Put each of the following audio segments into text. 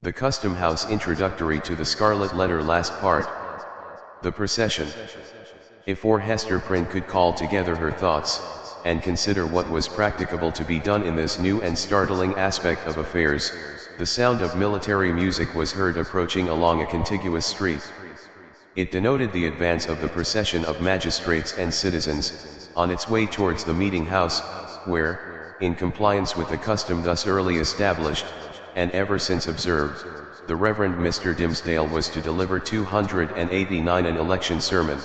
The Custom House introductory to the Scarlet Letter last part. The procession. If Hester Prynne could call together her thoughts, and consider what was practicable to be done in this new and startling aspect of affairs, the sound of military music was heard approaching along a contiguous street. It denoted the advance of the procession of magistrates and citizens, on its way towards the meeting house, where, in compliance with the custom thus early established, and ever since observed, the Reverend Mr. Dimmesdale was to deliver 289 an election sermon.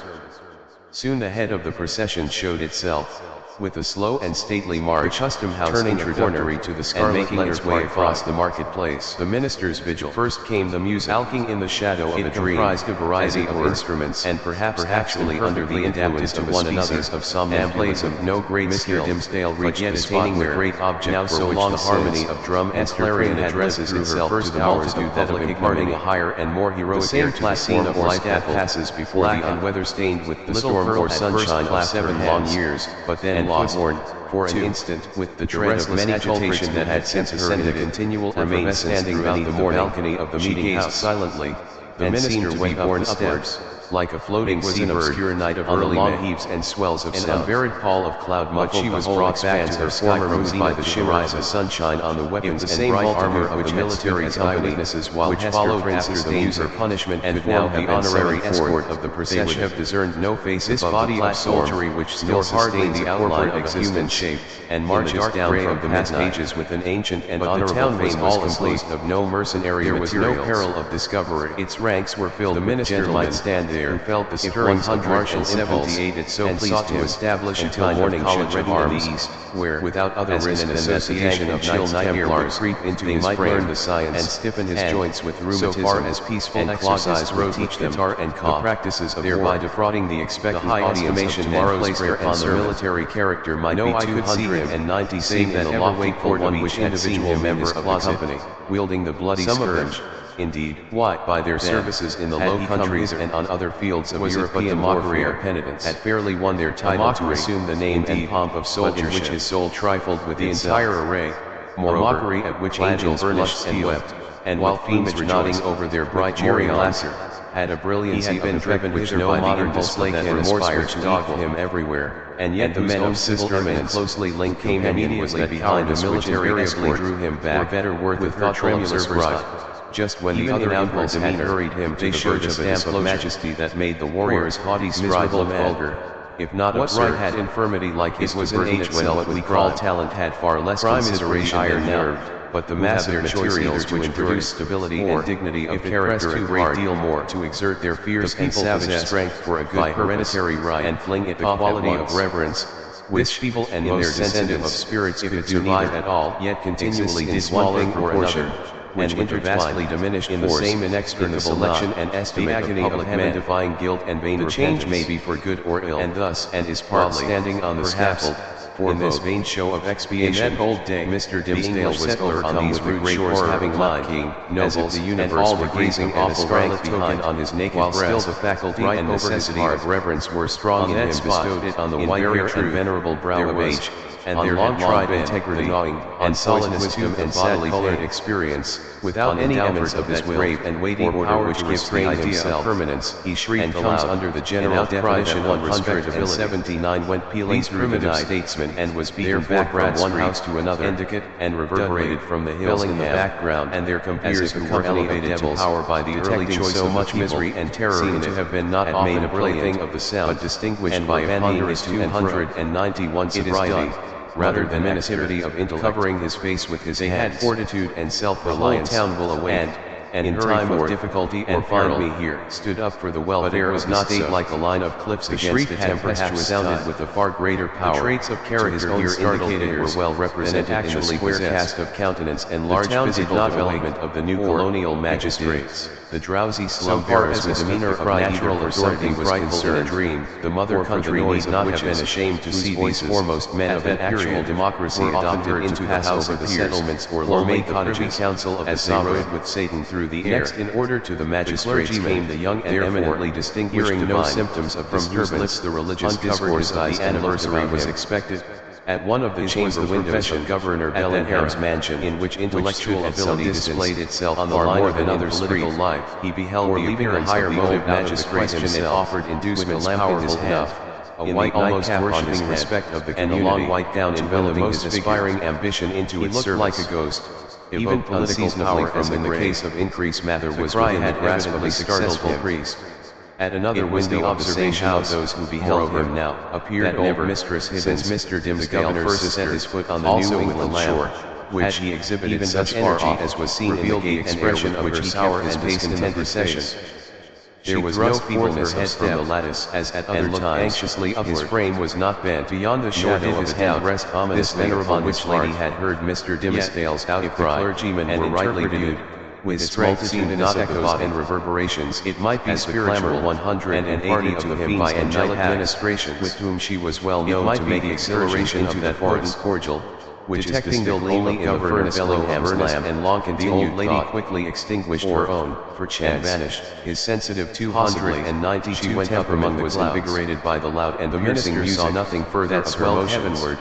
Soon the head of the procession showed itself, with a slow and stately march, the Custom House turning introductory to the Scarlet Letter's way across the marketplace. The minister's vigil. First came the music, alking in the shadow of a dream, comprised a variety of instruments, and perhaps actually under the influence of one another of somnambulism of no great skill. Mr. Dimmesdale reached the spot where the great object now so long the harmony of drum and clarion addresses itself to the multitude that of imparting a higher and more heroic air to the scene of life that passes before black and weather-stained with the storm or sunshine of 7 long years, but then lost for an instant with the dread of many agitation that had since ascended, continual remained standing beneath the balcony of the meeting house silently. The minister went borne upwards, like a floating sea bird, obscure night of early long heaves and swells of sound. An unvaried pall of cloud muffled she was brought back to her former room by the shimmer of the sunshine on the weapons and same bright armor of the military's eyewitnesses, while which followed after the music punishment and now the honorary escort of the procession. They would have discerned no face this body of soldiery which still sustained the outline of a human shape, and marches down from the past ages with an ancient and honorable face all composed of no mercenary materials. There was no peril of discovery. Its ranks were filled. The minister might stand there and felt the stirrings of martial impulse, it so and sought to establish until morning should ready in the east, where, without other risk than an association of chill nightmare would creep into his brain learn the science, and stiffen his joints with rheumatism, so far as peaceful exercise would teach them guitar and the practices of thereby defrauding the expected audience of tomorrow's prayer upon the military character might be 290 save that ever for one which individual member of the company, wielding the bloody scourge. Indeed, by their services in the Low Countries and on other fields of European warfare, penitence had fairly won their title to assume the name and pomp of soldiership, in which his soul trifled with the entire array. Moreover, mockery at which angels blushed and wept, and while fiends were nodding over their bright laughter, had a brilliancy he had been driven which no modern display can inspire to dog him everywhere, and yet the men of civil eminence closely linked came immediately behind a military escort drew him back, for better word with her tremulous bride. Just when the other impulse had hurried him to the verge of a stamp of majesty that made the warrior's haughty stride look vulgar, if not absurd, had infirmity like his was an age when what we call talent had far less consideration than nerve, but the massive materials which produce stability and dignity of character a great deal more to exert their fierce and savage strength for a good hereditary right and fling it the quality of reverence, which feeble and in their sensitive of spirits if it survive at all, yet continually did one thing or another, which winter vastly diminished in the same inextricable selection and estimate the agony of men defying guilt and vain repentance. The change may be for good or ill, and thus and is partly standing on the scaffold. For in this vain show of expiation, in that old day, Mr. Dimmesdale was settler on these rude shores, having left king, nobles, and all the gazing and a scarlet token on his naked breast, while still the faculty and necessity of reverence were strong in him, bestowed it on the white hair and venerable brow of age, and their long-tried integrity, and solid wisdom and bodily-colored experience, without any effort of his grave and weighty power which gives the idea of permanence, he shrieked aloud, under the general definition of respectability. 179 went pealing through the statesman and was beaten back from one house to another, and reverberated from the hills in the background, and their compeers who were elevated to power by the early choice so much misery and terror seem to have been not often a plaything of the sound, but distinguished by a ponderous 291 sobriety, rather than activity of intellect, covering his face with his hands. Had fortitude and self-reliance, the whole town will await, and in time of difficulty or peril, me here, stood up for the welfare was not state like a line of cliffs against the tempestuous sounded with a far greater power. The traits of character here indicated were well represented in the square cast of countenance and large physical development of the new colonial magistrates. The drowsy slumberers with demeanor of natural authority was frightful in a dream. The mother country need not have been ashamed to see these foremost men of an actual democracy adopted into the house of the settlements or lowly cottages council of as they rode with Satan through the air. Next in order to the magistrates came the young and eminently distinguished divine, no symptoms of from whose lips the religious discourse of the anniversary was expected. At one of the chamber windows of Governor Bellingham's mansion, in which intellectual ability displayed itself on the line of another political life, he beheld the leaving the higher motive magistrate himself, and offered inducements powerful enough, a white nightcap on his respect of the community, and a long white gown enveloping his aspiring ambition into its service. He looked like a ghost. Even political power, as in the case of Increase Mather, was within the grasp of a successful priest. At another window of the same house, those who beheld him now appeared old Mistress Hibbins, Mr. Dimsdale first set his foot on the New England shore, which he exhibited even such energy as was seen in the gait and expression of her sour and discontented face. There was no feebleness of step from the lattice as at other times. Anxiously upward. His frame was not bent beyond the shadow of his head. Rest ominously this venerable witch lady had heard Mr. Dimsdale's outcry, clergyman were rightly viewed. With its multitudinous not echoes and reverberations, it might be spiritual 180 to him by angelic ministration, with whom she was well known to make the exhilaration of that ardent cordial, which is distilled only in the furnace Bellingham's lamp, and long continued. The old lady quickly extinguished her own, perchance, and vanished. His sensitive 292 temperament was invigorated by the loud and piercing music, saw nothing further that swelled heavenward,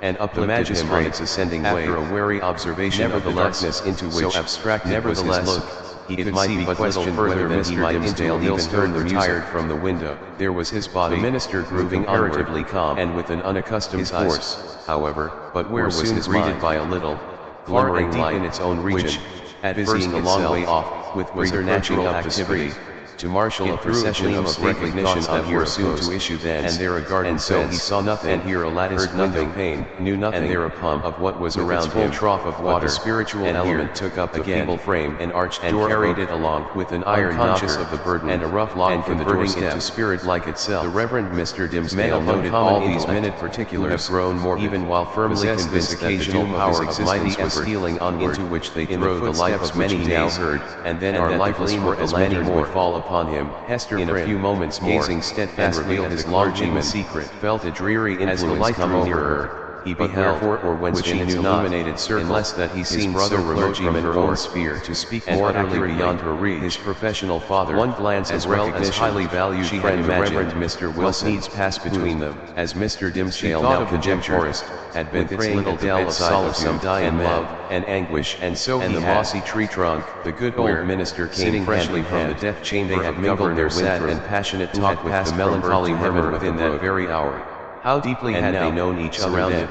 and uplifted him on its ascending way. After a wary observation of the darkness into which so abstracted was his look, he could see but little further than he might Dimsdale even turned retired from the window. There was his body, the minister grew comparatively calm and with an unaccustomed force, however, but where was his greeted by a little, glimmering light in its own region, at busying a long way off, with her natural activity, to marshal a procession of recognition that were soon to issue thence, and there a garden, and so he saw nothing, and here a latticed window pane, knew nothing, and there a pump of what was around him, trough of water, the spiritual element took up the feeble frame, and arched and carried it along, with an iron conscious of the burden, and a rough line converting it to spirit like itself. The Reverend Mr. Dimsdale noted all these minute particulars, have grown more even while firmly convinced that the doom power of mighty and stealing onward, into which they throw the life of many now heard, and then our lifeless were as many more fall upon him. Hester in a few moments more, gazing steadfastly at his clergyman's secret, felt a dreary influence come nearer her. He beheld, or whence she knew not, unless that he seemed brother so remote from her own sphere to speak more accurately beyond her reach. His professional father, one glance as well as highly valued she friend Reverend Mr. Wilson, needs passed between them, as Mr. Dimsdale now conjectured, had been praying little dell of solitude and love and anguish, and so and the mossy tree trunk, the good old minister came freshly from the death chamber. They had mingled their sad and passionate talk with the melancholy murmur within that very hour. How deeply had they known each other then?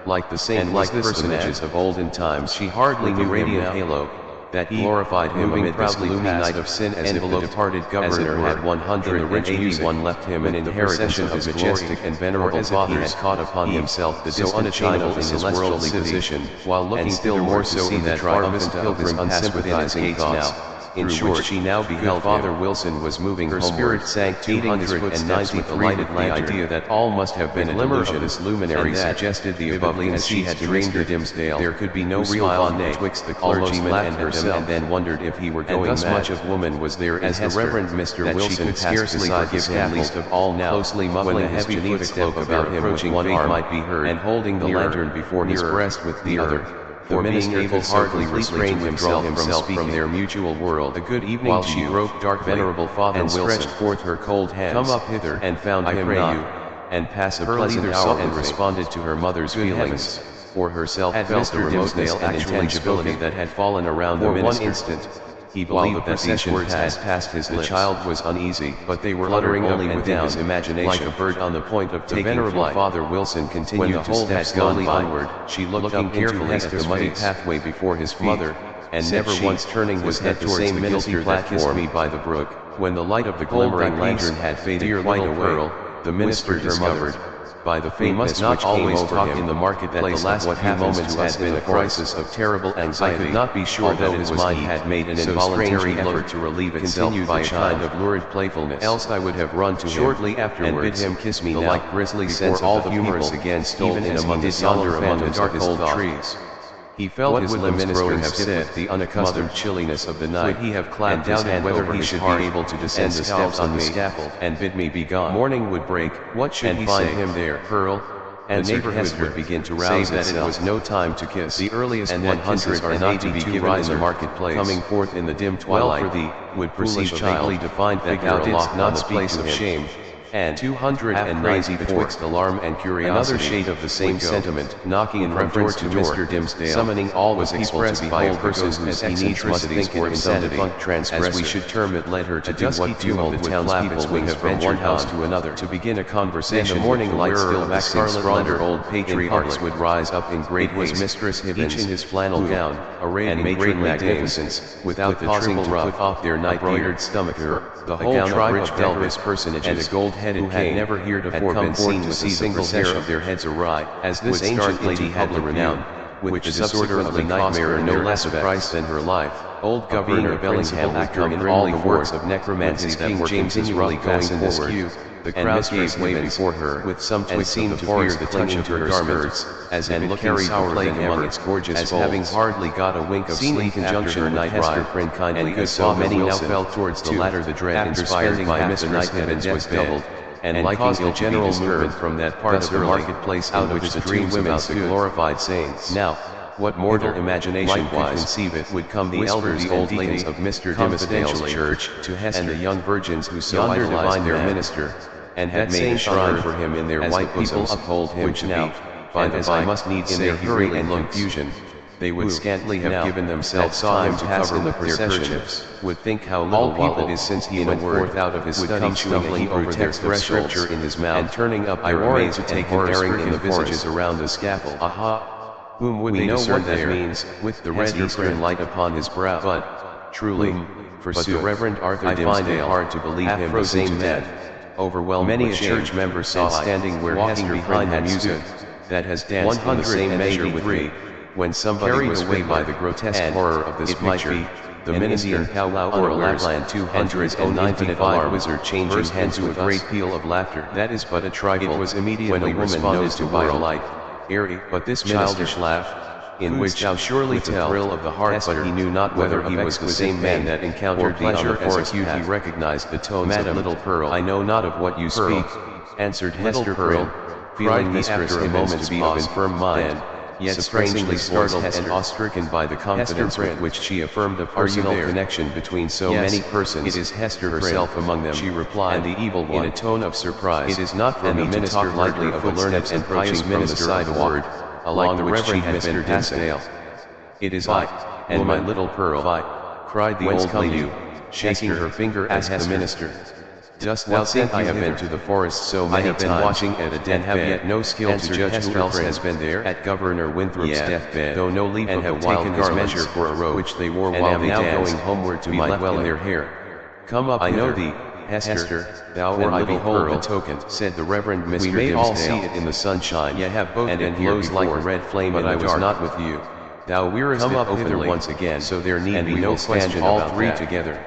Like the saint-like personages of olden times, she hardly knew radiant halo that glorified him amid this gloomy night of sin, as if the departed governor had 181 left him an inheritance of majestic and venerable fathers, had caught upon himself the so unattainable in this worldly position, while looking still more so in that triumphant pilgrim unsympathizing thoughts. In short, she now beheld Father Wilson was moving her spirit sank 290 the lighted the idea that all must have been a delusion of this luminary suggested the above as she had dreamed her Dimsdale. There could be no real bond betwixt the clergyman and herself, and then wondered if he were going mad. Thus much of woman was there as the Reverend Mr. Wilson scarcely forgive him least of all now, closely muffling his Geneva cloak about him with one arm might be heard, and holding the lantern before his breast with the other. For being able hardly restrain himself from their mutual world. A good evening while she groped dark venerable Father Wilson, and stretched forth her cold hands, come up hither, and found him not, and pass a pleasant hour, and responded to her mother's feelings. For herself felt the remoteness and intangibility that had fallen around the minister. For one instant, he believed that these words had passed his lips. The child was uneasy, but they were uttering only within his imagination, like a bird on the point of taking flight. Father Wilson continued to step slowly onward. She looked up carefully at the muddy pathway before his feet, and never once turning his head towards the guilty platform by the brook. When the light of the glimmering lantern had faded quite away, the minister discovered, by the faintness which came over him in the marketplace, that what few moments had been a crisis of terrible anxiety. I could not be sure that his mind had made an involuntary effort to relieve itself by a kind of lurid playfulness, else I would have run to him shortly afterwards and bid him kiss me now, like grisly sense all the humorous again stole in among the yonder among the dark old trees. He felt his limbs growing stiff with the unaccustomed chilliness of the night. Would he have clapped his hand whether he should be able to descend the steps on the scaffold and bid me be gone? Morning would break. What should he find him there? Pearl. And the neighborhood would begin to rouse that it was no time to kiss. The earliest and 182 rise in the marketplace, coming forth in the dim twilight. Well for thee, would proceed childly to find that thou didst not speak to him. and 290 betwixt alarm and curiosity. Another shade of the same sentiment, knocking in reference to Mr. Dimmesdale, summoning all was expressed by a person whose eccentricities or insanity, as we should term it, led her to do what few of the townspeople would have from one house to another, to begin a conversation. In the morning light still waxing stronger, old patriarchs would rise up in great haste, Mistress Hibbins, each in his flannel gown, arrayed in great magnificence, without pausing to put off their night-embroidered stomacher, the whole tribe of decorous personages, and a gold-headed who had never heretofore been seen with a single hair of their heads awry, as this ancient lady had the renown, with the disorder of the nightmare no less a price than her life. Old Governor Bellingham actor in all the works of necromancy that were continually going forward. The crowd gave way before her, with some twist seemed to fear the touch of her garments, as and looking sour among its gorgeous folds, as having hardly got a wink of sleep after her night ride, and good saw many now fell towards the latter. The dread inspired by Mistress Hibbins was doubled, and liking a general movement from that part of the marketplace out which the dream women about the glorified saints. Now, what mortal imagination could conceive it would come the elderly old ladies of Mr. Dimmesdale's church to Hester, and the young virgins who so idolized their minister, and had made a shrine for him in their white bosoms, uphold him which now, and as I must needs say, hurry and confusion, they would scantly have given themselves time to cover with their kerchiefs, would think how little while it is since he went forth out of his study, stumbling over their scripture in his mouth, and turning up their array to take an airing in the visages around the scaffold. Aha! Whom would we know what that means, with the red eastern light upon his brow? But, truly, but the Reverend Arthur Dimmesdale, I find it hard to believe him the same man. Overwhelmed many a church member saw standing where Hester behind the music, that has danced in the same measure with me, when somebody was away by the grotesque horror of this picture, the Indian powwow or Lapland 295 wizard changing hands with a great peal of laughter. That is but a trifle. It was immediately responded to by a light, airy, but this childish laugh, in which thou surely tell the thrill of the heart, but he knew not whether he was the same man that encountered pleasure as acute. He recognized the tones of Little Pearl. I know not of what you speak, answered Hester Pearl, feeling Mistress Hibbins to be of infirm mind, yet strangely startled and awe-stricken by the confidence with which she affirmed the personal connection between so many persons. It is Hester herself among them, she replied, and the evil one, in a tone of surprise. It is not for me to talk lightly of a learned and pious minister of the word, along the Reverend Mr. Dimmesdale. It is I, and my Little Pearl, cried the old lady, shaking her finger at the minister. Dost thou think I have been to the forest so many times? I have been watching at a deathbed, and have yet no skill to judge who else has been there at Governor Winthrop's deathbed, though no leave and have taken his measure for a robe which they wore while they danced, and am now going homeward to be left well in their hair. Come up, I know thee, Hester, thou or I behold the token, said the Reverend Mr. Dimmesdale. We may all see it in the sunshine, yet have both and it glows like a red flame, but I was not with you. Thou wearest it openly once again, so there need be no question all three together.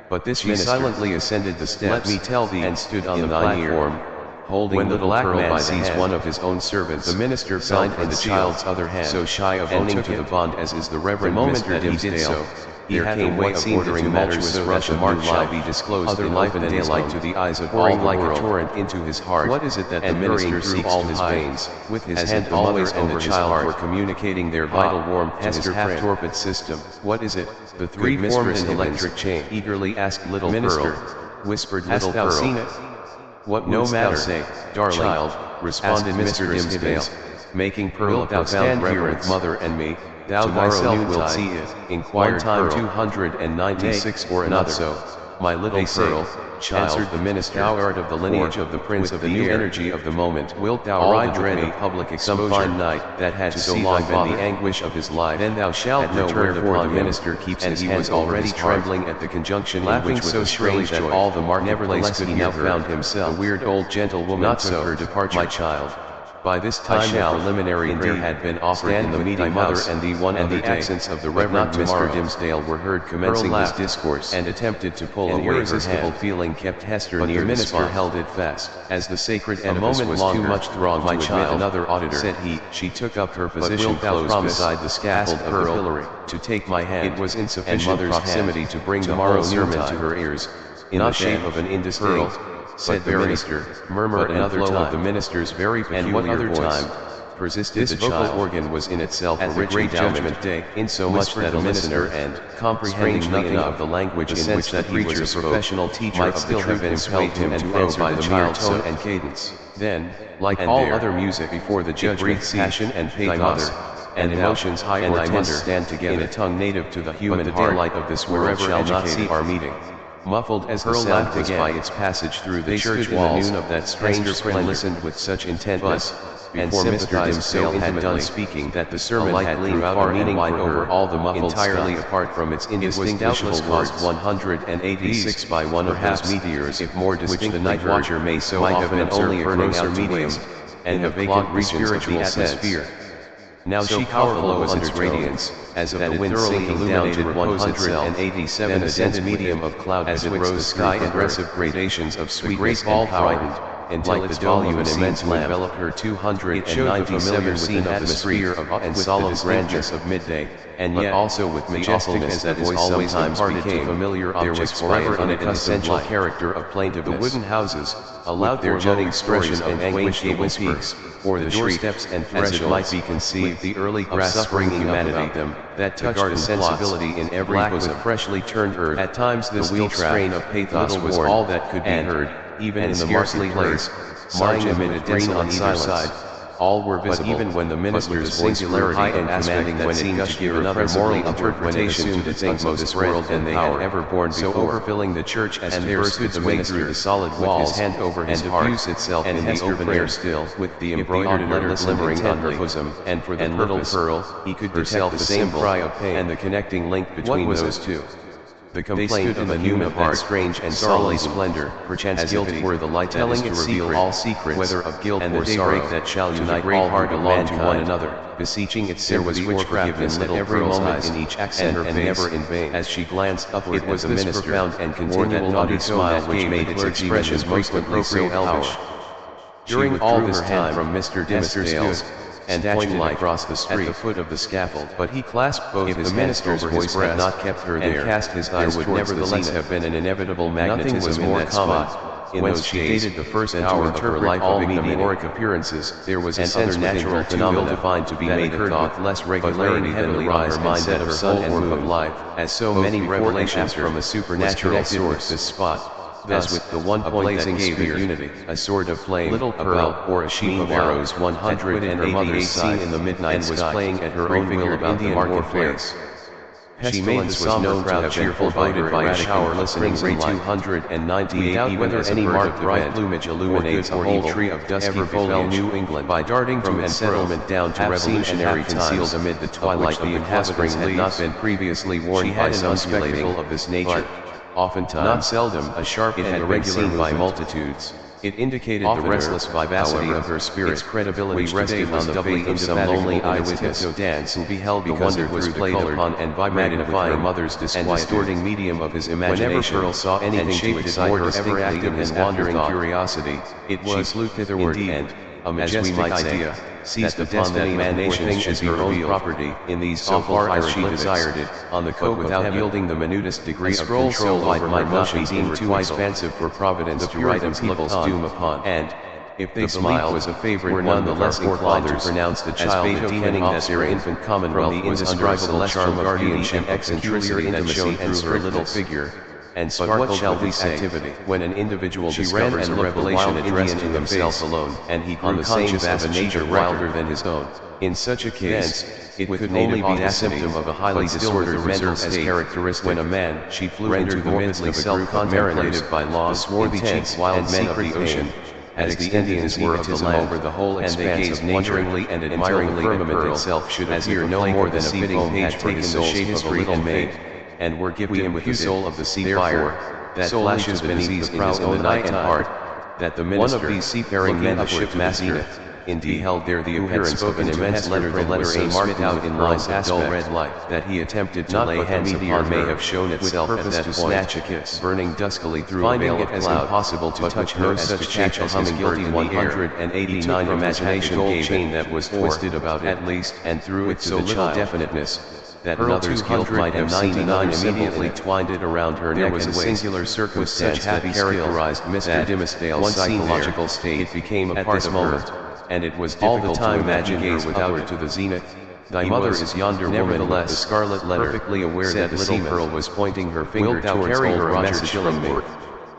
But this she silently ascended the steps, let me tell thee, and stood on the platform, holding when the black man by sees one of his own servants. The minister signed in the child's other hand, so shy of owning to the bond as is the Reverend Mr. Dimmesdale. There came way of ordering matters so that the mark shall be disclosed in life and daylight to the eyes of all like a torrent into his heart. What is it that the minister seeks all his veins, with his hand always and the child were communicating their vital warmth to his half-torpid system? What is it? The three formed an electric chain, eagerly asked Little Pearl, whispered Little Pearl. Hast thou seen it? What wouldst thou say, darling child, responded Mr. Dimmesdale, making Pearl thou stand here with mother and me? Thou thyself wilt see it, inquired Pearl. 296 or another. So, my Little Pearl, answered the minister, thou art of the lineage of the prince of the new energy of the moment. Wilt thou ride dread of public exposure some fine night that had so long been the anguish of his life? Then thou shalt know wherefore the minister keeps his hands already trembling at the conjunction, laughing so shrilly that all the marketplace could now found himself. The weird old gentlewoman took her departure. My child, by this time the preliminary prayer had been offered in the meeting mother and the one and the accents of the Reverend Mr. Dimmesdale were heard commencing his discourse, and attempted to pull away irresistible feeling kept Hester but near. The minister held it fast, as the sacred edifice was too much thronged to admit another auditor, said he. She took up her position close beside the scaffold of the pillory, to take my hand. It was insufficient proximity to bring the moral sermon to her ears, in the shape of an indistinct, said the minister, murmured another flow of the minister's very peculiar voice. persisted the child. This vocal organ was in itself a rich judgment day, insomuch that a listener and, comprehending nothing of the language in which that he was a professional teacher might still have been impelled him to answer by the mere tone and cadence. Then, like all other music before the judgment, passion and pathos, and emotions high or tender, stand together in a tongue native to the human heart. The daylight of this world shall not see our meeting. Muffled as the sound was by its passage through the church walls, the noon of that strange splendor listened with such intentness, and sympathized so had done speaking that the sermon had leaned far and wide over all the muffled entirely sky. Apart from its indistinguishable words 186 by one of those meteors, if more distinct, the night watcher may so often observe only burning out medium, and the vacant regions of the atmosphere. Now so she powerful was its radiance, as of the wind thoroughly illuminated 187, then a dense medium of cloud as it rose the sky and aggressive gradations of sweetness and power, until its volume and immense enveloped her 297 scene atmosphere of awe and solemn grandeur of midday, and yet also with majesticness that is always imparted to familiar objects forever in an essential character of plaintiveness. The wooden houses, allowed their jutting expression and anguished peaks, or the doorsteps and thresholds, might be conceived the early grass springing humanity them, that touched the sensibility in every bosom. Freshly turned earth. At times this wheel strain of pathos was all that could be heard, even in the marketplace, sighing amid a green on either side. All were visible, but even when the minister's voice grew high and commanding that seemed to give another moral interpretation to the things of this world than they had ever borne before, so overfilling the church as and first the minister through the solid walls, his hand over his heart, diffuse itself and in the open air still, with the embroidered letter glimmering on her bosom, and for the little pearl, he could detect the same cry of pain and the connecting link between those two. The complaint of the human heart, strange and sorrowly splendor, perchance as guilty were the light telling it to reveal all secrets, whether of guilt and or sorrow, that shall unite all heart belong to one another, beseeching its sympathy or forgiveness at every moment in each accent and never in vain. As she glanced upward, it was this profound and continual naughty smile which made its expressions most appropriate elvish. During all this time from Mr. Dimmesdale's and pointed across the street at the foot of the scaffold, but he clasped both his hands over his breast, had not kept her there, and cast his eyes would nevertheless have been an inevitable magnetism. Nothing was more common. In those days, the first hour of her life all meteoric appearances, there was a sense natural phenomenon defined to be made her thought less regularity than the rise and set of sun and moon of life, as so many revelations from a supernatural source. This spot, as with the one blazing sphere, unity, a sword of flame, little pearl, or a sheaf of arrows 188 seen in the midnight was playing at her own will about the marketplace. She made the somber crowd cheerful by a shower listening rate 298 whether any marked bright plumage illuminates a whole tree of dusky foliage. New England by darting from its settlement down to revolutionary concealed amid the twilight the inhabitants had not been previously warned by some spectacle of this nature. Oftentimes, not seldom, a sharp and irregular by multitudes. It indicated the restless vivacity of her spirit. Its credibility rested on the faith of some lonely eyewitness dance who beheld the wonder was played upon and magnifying mother's disquiet, and distorting medium of his imagination. Whenever Pearl saw anything to excite more distinctly in his wandering curiosity, it was flew thitherward and, a majestic idea, seized upon that emanation as her own property, in these so far as she desired it, on the coat without yielding the minutest degree of control over might not be deemed too expansive for Providence to write people's doom upon, and, if the belief was a favorite, were none the less inclined to pronounce the child a defending that their infant commonwealth was under a celestial guardianship and eccentricity that shone through her little figure, and sparkled with activity. When an individual discovers a revelation addressed to himself alone, and he grew conscious of a nature wilder than his own, in such a case, it could only be the symptom of a highly disordered mental state, characteristic when a man, she flew into the midst of a group contemplated by law, swarthy chiefs, wild men of the ocean, as the Indians were of the land over the whole expanse of wonderingly and admiringly the firmament itself should appear no more than a fitting page for the shape of a little maid, and were gifted with the soul of the sea fire, that flashes beneath the prow in the night and heart, that the minister, one of these seafaring men of shipmaster, indeed held there the appearance of an immense letter, the letter A marked out in lines of dull red light, that he attempted to lay hands upon may have shown itself at that point, snatch a kiss, burning duskily through a veil of cloud, as impossible to touch her as to catch a hummingbird in 189 imagination gave chain that was twisted about it, at least, and threw it so little definiteness, that another's guilt might have seen immediately twined it around her neck. There was a singular circumstance that characterized Mr. Dimmesdale's psychological state. It became a part of her, and it was difficult to imagine her without her to the zenith. Thy mother is yonder woman with the scarlet letter, perfectly aware that the little girl was pointing her finger towards old Roger Chillingworth,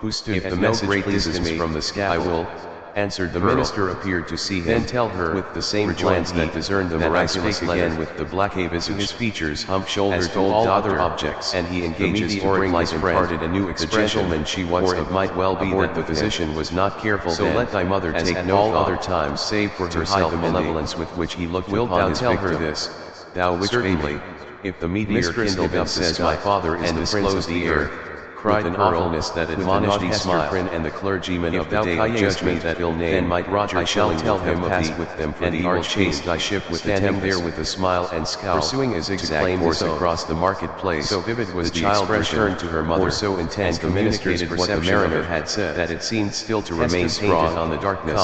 who stood at no great distance from the scaffold. I will, answered the minister, appeared to see him. Then tell her, with the same glance that discerned the miraculous letter, again with the black visage, his features, hump-shouldered, told all other objects, and he engages to bring his friend a new expression. The gentleman she was, or it might well be that the physician was not careful. So let thy mother take no all other times, save for herself the malevolence with which he looked upon his victim. Wilt thou tell her this, thou which certainly, if the meteor kindled up says my father is the prince of the air, cried an awfulness that admonished Hester Prynne and the clergyman of the day of judgment that ill name, then might Roger I shall tell him of thee with them, for the arch chased thy ship with standing there with a smile and scowl, pursuing a zigzag course across the marketplace. So vivid was the child returned to her mother, so intense the minister's what the mariner had said, that it seemed still to remain painted on the darkness.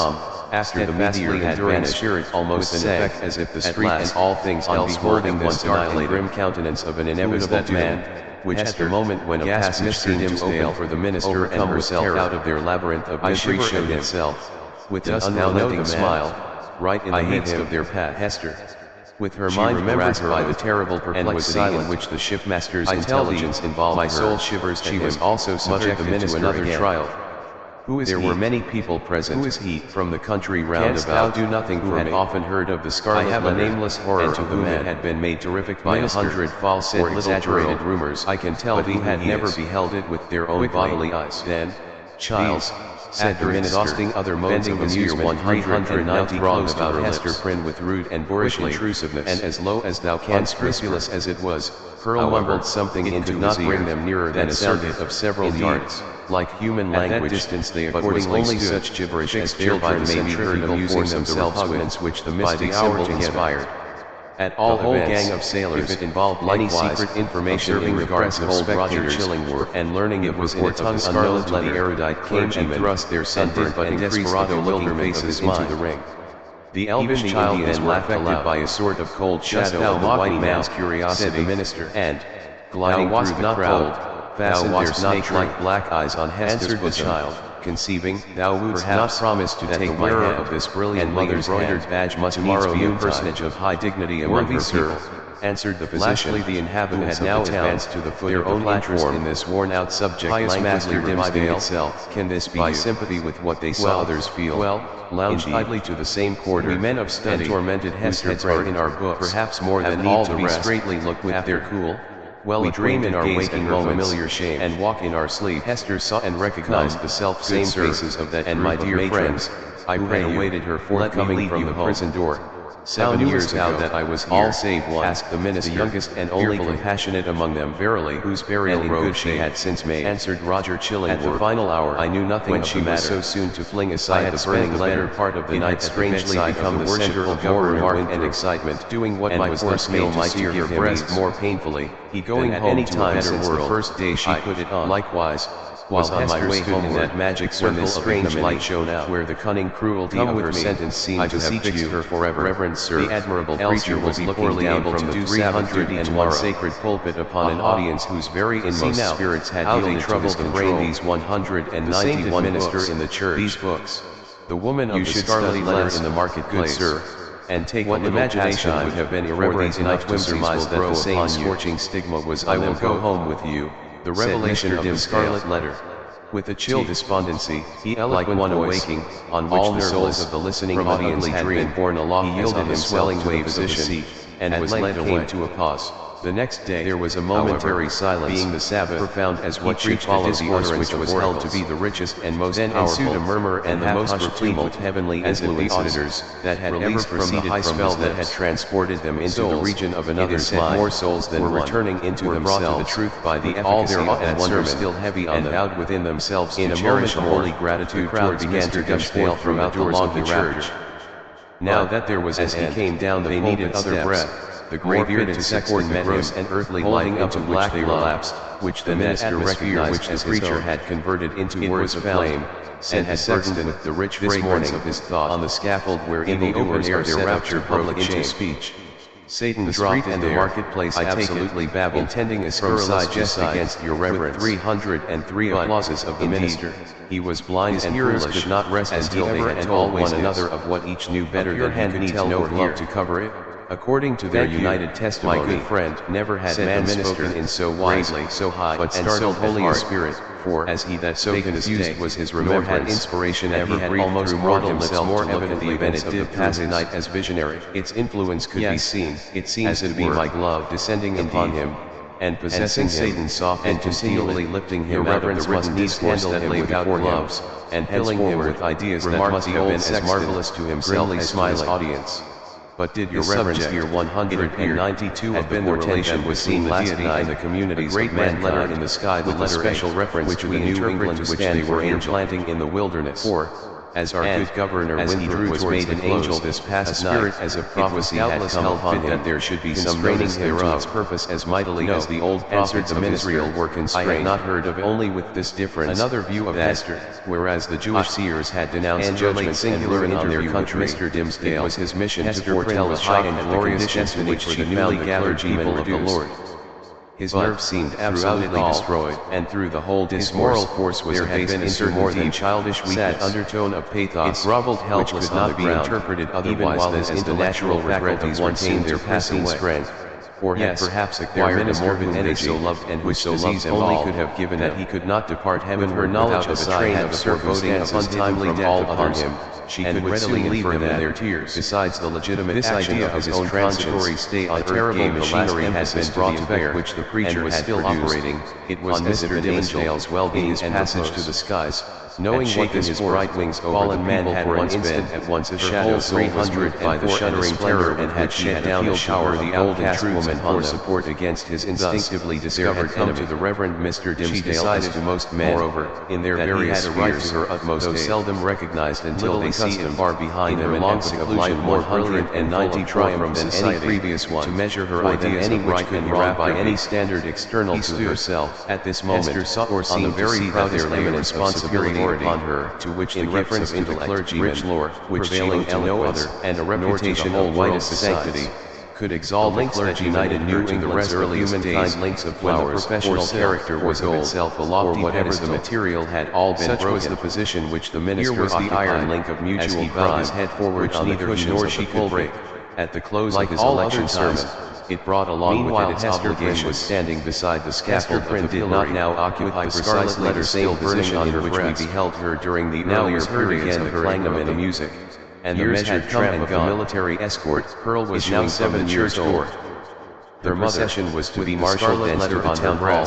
After the meteor had vanished, spirit almost an effect as if the street and all things else beholding this dark and grim countenance of an inevitable man, which at the moment when a passage seemed to open for the minister and herself out of their labyrinth of misery showed itself, with an unrelenting smile, right in the midst of their path. Hester, with her mind harassed by the terrible perplexity in which the shipmaster's intelligence involved my soul shivers. She was also subjected to another trial. Who is there he? Were many people present. Who is he? From the country round about. Thou do nothing for me. Often heard of the scarlet letter. I have a nameless horror and to whom it had been made terrific by 100 false or exaggerated rumors. I can tell thee who had never beheld it with their own bodily eyes. Then, child, said the minister, other modes of amusement 190 wrong about Hester Prynne with rude and boorish intrusiveness, and as low as thou canst, unscrupulous as it was, Pearl mumbled something into his ear, bring them nearer than a circuit of several yards. Like human language, at that distance they accordingly only such gibberish as children may be heard amusing themselves with, which the mystic symbol inspired. At all the whole gang of sailors, if it involved any secret information in regard to old Roger Chillingworth, and learning it was in a tongue unknown to the erudite came and thrust their sunburnt but desperado-looking faces into the ring. The elvish child then laughed aloud by a sort of cold shadow of the white man's curiosity, said the minister, and, gliding through the crowd, fastened their snake-like black eyes on Hester's bosom. The child, conceiving, thou wouldst not promise to take the wearer of this brilliant mother's embroidered badge must tomorrow be a personage of high dignity among her people, answered the physician. The inhabitants had now advanced to the foot their own interest in this worn-out subject languidly reviving itself. Can this be by sympathy with what they saw others feel? Well, lounged idly to the same quarter, we men of study, and tormented Hester are in our books, perhaps more than all the rest, straightly look with their cool, well, we dream in our waking moments, familiar shame, and walk in our sleep. Hester saw and recognized the self-same faces of that and my dear friends, I pray awaited her forthcoming from the prison door. 7 years ago that I was here, all save one, asked the minister, the youngest and only compassionate among them, verily, whose burial robe she had since made, answered Roger Chillingworth. At the final hour I knew nothing when she was so soon to fling aside the burning better part of the night, strangely become the center of horror and excitement, doing what my poor skill might to her breast more painfully, he going home any time since the first day she put it on. Likewise, was on my way home in that magic circle of strange light shone out, where the cunning cruelty of her sentence seemed to have fixed her forever. Reverend sir, the admirable preacher was looking down from the 301 sacred pulpit upon an audience whose very inmost spirits had yielded to his control. These 191 minister in the church, these books, the woman of the scarlet letter in the marketplace, sir, and take what imagination would have been irreverent enough to surmise that the same scorching stigma was on them. I will go home with you. The revelation of the scarlet letter. With a chill despondency, he like one awaking, on which the souls of the listening audience had been borne aloft, he yielded him swelling waves of the sea, and was led away to a pause. The next day there was a momentary silence, being the Sabbath, profound as what should follow the discourse which was held to be the richest and most then powerful, ensued a murmur and the most replete with heavenly influences that had ever proceeded from the high spell that had transported them into the region of another's mind. More souls than were returning into themselves brought to the truth by the efficacy of that sermon, still heavy on them, vowed within themselves in a moment the holy gratitude towards began to gush forth throughout the doors of the church. Now that there was as he came down the pulpit needed other breath. The gray-bearded sexton met him, an earthly light into which they relapsed, which the minister recognized as his preacher had converted into words of flame, and had burdened with the rich fragrance of his thought on the scaffold where in the open air their rapture broke into speech. Satan dropped in the marketplace absolutely babbled, intending a scurrilous jest against your reverence. 303 applauses of the minister. He was blind and hearers could not rest until they had told one another of what each knew better than he could tell no glove to cover it. According to their united testimony, my good friend, never had man spoken in so wisely, so high, but startled Holy Spirit, for as he that so confused was his remembrance, nor had inspiration ever breathed through mortal himself more evidently than it did past night as visionary. Its influence could be seen, it seems to be like love descending upon him, and possessing Satan's soft and continually lifting him out of the written discourse that lay without gloves, and filling him with ideas that must have been as marvelous to himself as to his audience. But did your reverence hear 192 had been the relation was seen last night in the communities of mankind in the sky with a special reference to the New England which they were implanting in the wilderness. For, as our good governor Winthrop was made an angel this past night, as a prophecy had come upon him that there should be some training thereof its purpose as mightily as the old prophets of Israel were constrained. I had not heard of it, only with this difference, another view of Esther, whereas the Jewish seers had denounced judgment and lured on their country. Mr. Dimsdale was his mission to foretell the high and glorious destiny which the newly gathered people of the Lord. His nerves seemed absolutely destroyed, and through the whole discourse, his moral force was abased into more than childish weakness, undertone of pathos, it groveled helpless which could not be interpreted otherwise than as the natural faculties retained their passing strength, or had perhaps acquired a morbid energy so loved and which disease only could have given that he could not depart heaven her knowledge of a train of circumstances untimely death upon him. She could readily leave them in their tears. Besides the legitimate action of his own transitory stay on terrible machinery had been brought to bear, which the preacher was still operating. It was as if an angel's well-being and passage to the skies, knowing what his bright wings over the man had once been, at once a shadow 300 by the shuddering terror and had shed down a shower the outcast woman for support against his instinctively discovered enemy. To the Reverend Mr. Dimsdale as to most men, moreover, in their various spheres, her utmost though seldom recognized until they see it far behind them an epoch of light more brilliant and 90 triumph than any previous one, to measure her ideas of right and wrong by any standard external to herself. At this moment, Esther saw or seemed on the very proudest limit responsibility upon her, to which in reference to the clergyman, rich lord, prevailing eloquence, and a reputation of white sanctity, could exalt the clergy united New to the rest of humankind links of flowers, professional character was of itself a lofty whatever the material had all been such broken. Was the position which the minister here was the iron link of mutual bowed his head forward on neither he nor she could break. At the close like of his election sermon, it brought along with it its obligation was standing beside the scaffold of the did not now occupy precisely the same position on her which we beheld her during the earlier periods of the clangor of the music. And the measured tramp of the military escort, Pearl was now 7 years old. The procession was to be marshaled thence to the town hall,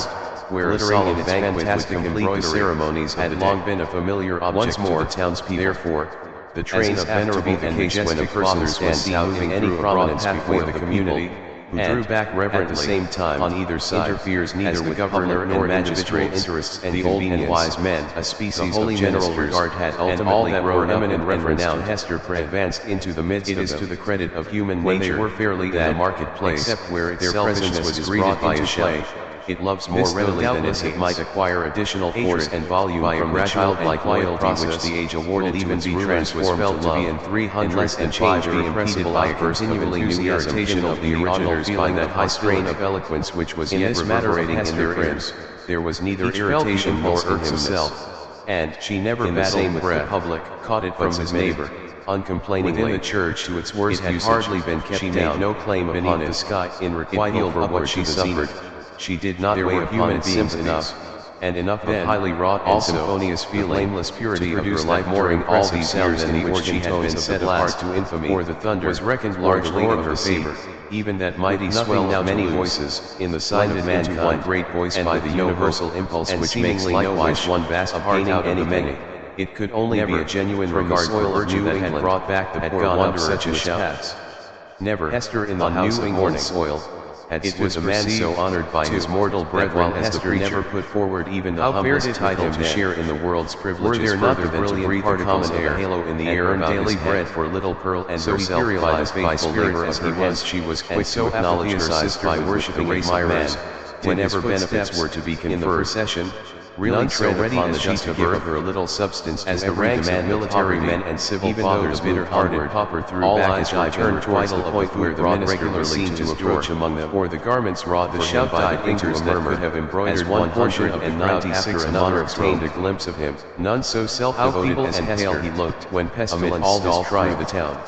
where a solemn banquet with complete ceremonies had long been a familiar object to the townspeople. Therefore, the train of venerable and majestic fathers was seen moving any prominence before the community, who drew back reverently, at the same time, on either side, interferes neither with governor nor individual interests and the old and wise men, a species of general regard had ultimately grown eminent and renowned Hester Prynne advanced into the midst of them. It is to the credit of human nature, when they were fairly in the marketplace, except where their presence was greeted by a shout. It loves more readily than it might acquire additional force and volume from the childlike loyalty which the age awarded even be transformed to be in 305 irrepressible by a continually new irritation of the originators by that high strain of eloquence which was yet reverberating in their ears. There was neither irritation nor himself, and she never battled with the public, caught it from his neighbor. Uncomplainingly within the church to its worst usage, had hardly been kept she down. Made no claim upon the sky in requital for what she suffered. She did not weigh upon beings enough, and enough of highly wrought and symphonious feeling, blameless purity of her life mooring all these years in the which she had been set apart to infamy, for the thunder was reckoned largely of her favor, even that mighty swell now many voices, in the sight of mankind, one great voice by the universal impulse which makes likewise one vast heart out of the many. It could only be a genuine regard for virtue that had brought back the poor wanderer such a shout. Never Hester in the house of morning soil. It was a man so honored by his mortal brethren as Hester never put forward even the humblest title to share in the world's privileges. Were there not the brilliant particles of a halo in the air and daily bread for little Pearl, and so serialized by spirit as he was, she was quick to acknowledge her sister by worshipping admirers. Whenever benefits were to be conferred, in the procession, really tread upon the sheet to give her a little substance as the ranks of military men and civil fathers bitter-hearted pauper threw all eyes were turned towards the point where the minister seemed to approach among them, or the garments wrought for him by the fingers that could have embroidered 196 another obtained a glimpse of him, none so self-devoted as pale he looked when pestilence stalled through the town.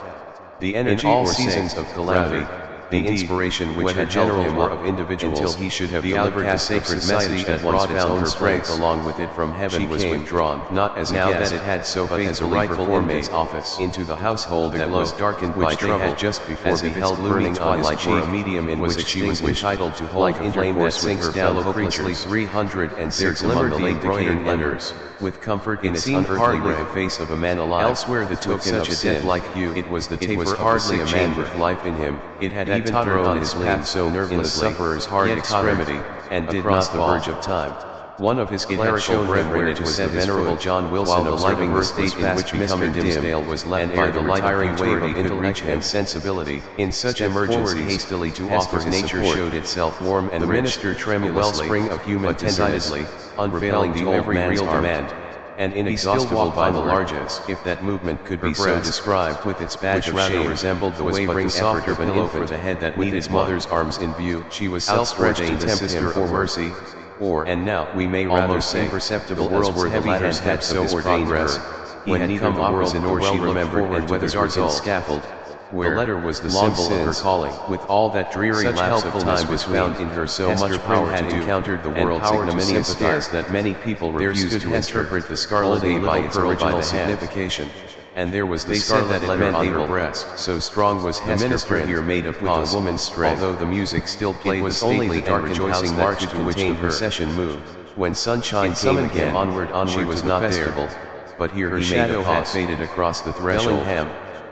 The energy or seasons of calamity, the inspiration which had general him or of individuals, until he should have delivered the sacred message that brought its own strength along with it from heaven was withdrawn, not as now that it had so but as a rightful inmate's office, into the household that was darkened by trouble, just before beheld burning twilight for a medium in which she was entitled to hold a flame that sinks down hopelessly 306 among the embroidered letters, with comfort in its unearthly ray the face of a man alive. Elsewhere the token of such a death-like hue, it was the taper of hardly a man with life in him, it had even thrown his path so nervelessly in the sufferer's hard extremity, and did not the verge of time. One of his clerical brethren, it was the venerable John Wilson, observing the state in which Mr. Dimsdale was led by the retiring wave of intellect and sensibility. In such emergency hastily to offer nature showed itself warm, and the minister tremulously, wellspring of human decidedly, unfailing the old man's demand, and inexhaustible by the largest, if that movement could be so described, with its badge of shame resembled the wavering effort of an infant for the head that needed its mother's arms in view. She was outstretched to tempt him for mercy, or, and now we may almost say, imperceptible as were the latter's had so ordained her, when neither the world nor she remembered and whether darkened scaffold, where the letter was the symbol of her calling. With all that dreary lapse of time was found in her, so much power had encountered the world's ignominious stars that many people refused to interpret the scarlet by its original signification. And there was the scarlet letter on her breast. So strong was the minister here made a pause, a woman's strength, although the music still played. It was only the darkened house march to which the procession moved. When sunshine came again, onward she was not there, but here her shadow had faded across the threshold.